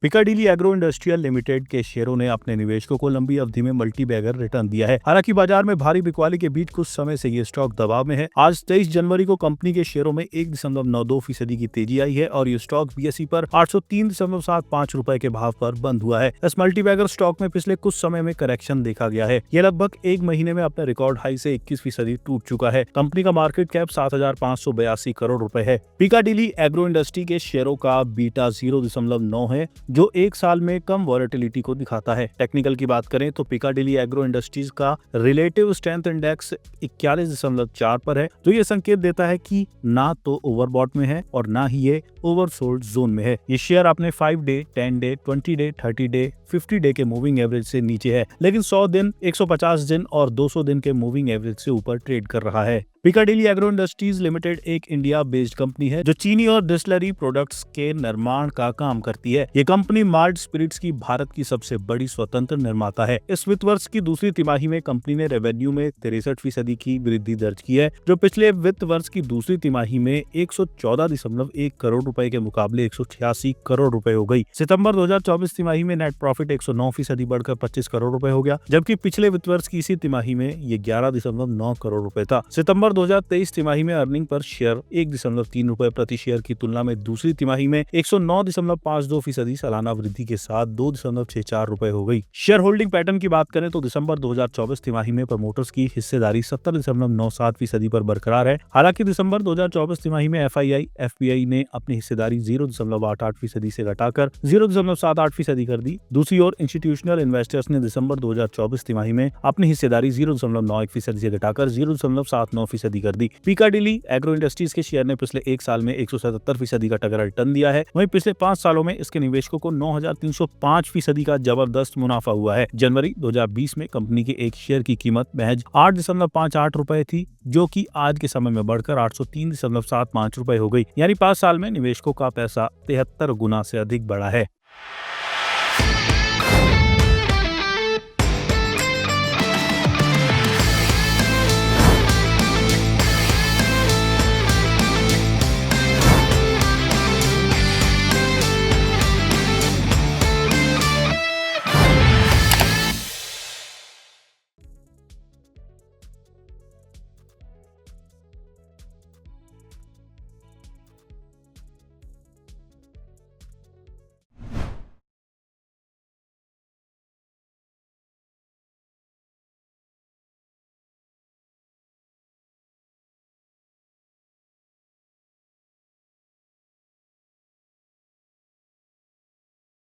Piccadilly agro industrial limited के शेयरों ने अपने निवेशकों को लंबी अवधि में मल्टी बैगर रिटर्न दिया है। हालांकि बाजार में भारी बिकवाली के बीच कुछ समय से ये स्टॉक दबाव में है। आज 23 जनवरी को कंपनी के शेयरों में 1.92% की तेजी आई है और ये स्टॉक बीएसई पर 803.75 रुपए के भाव पर बंद हुआ है। इस मल्टी बैगर स्टॉक में पिछले कुछ समय में करेक्शन देखा गया है। ये लगभग एक महीने में अपने रिकॉर्ड हाई से 21% टूट चुका है। कंपनी का मार्केट कैप 7,582 करोड़ रुपए है। पिकाडिली एग्रो इंडस्ट्री के शेयरों का बीटा 0.9 है, जो एक साल में कम वॉलेटिलिटी को दिखाता है। टेक्निकल की बात करें तो पिकाडिली एग्रो इंडस्ट्रीज का रिलेटिव स्ट्रेंथ इंडेक्स 41.4 पर है, जो ये संकेत देता है कि ना तो ओवरबॉट में है और ना ही ये ओवरसोल्ड जोन में है। ये शेयर अपने 5 day, 10 day, 20 day, 30 day, 50 day के मूविंग एवरेज से नीचे है, लेकिन 100 दिन, 150 दिन और 200 दिन के मूविंग एवरेज से ऊपर ट्रेड कर रहा है। पिकाडिली एग्रो इंडस्ट्रीज लिमिटेड एक इंडिया बेस्ड कंपनी है जो चीनी और डिस्टिलरी प्रोडक्ट्स के निर्माण का काम करती है। ये कंपनी माल्ट स्पिरिट्स की भारत की सबसे बड़ी स्वतंत्र निर्माता है। इस वित्त वर्ष की दूसरी तिमाही में कंपनी ने रेवेन्यू में 63% की वृद्धि दर्ज की है, जो पिछले वित्त वर्ष की दूसरी तिमाही में 114.1 करोड़ रुपए के मुकाबले 186 करोड़ रुपए हो गई। सितंबर 2024 तिमाही में नेट प्रॉफिट 109% बढ़कर 25 करोड़ रुपए हो गया, जबकि पिछले वित्त वर्ष की इसी तिमाही में ये 11.9 करोड़ रुपए था। सितंबर 2023 तिमाही में अर्निंग पर शेयर 1.3 रुपए प्रति शेयर की तुलना में दूसरी तिमाही में 109.52% सालाना वृद्धि के साथ 2.64 रुपए हो गई। शेयर होल्डिंग पैटर्न की बात करें तो दिसंबर 2024 तिमाही में प्रमोटर्स की हिस्सेदारी 70.97% पर बरकरार है। हालांकि दिसंबर 2024 तिमाही में एफपीआई ने अपनी हिस्सेदारी 0.88% से घटाकर 0.78% कर दी। दूसरी ओर इंस्टीट्यूशनल इन्वेस्टर्स ने दिसंबर 2024 तिमाही में अपनी हिस्सेदारी 0.91% से घटाकर 0.79% कर दी। पिकाडिली एग्रो इंडस्ट्रीज के शेयर ने पिछले एक साल में 177% का तगड़ा रिटर्न दिया है। वहीं पिछले 5 सालों में इसके निवेशकों को 9,305% का जबरदस्त मुनाफा हुआ है। जनवरी 2020 में कंपनी के एक शेयर की कीमत महज 8.58 रुपए थी, जो कि आज के समय में बढ़कर 803.75 रुपए हो गई। यानी 5 साल में निवेशकों का पैसा 73 गुना से अधिक बढ़ा है।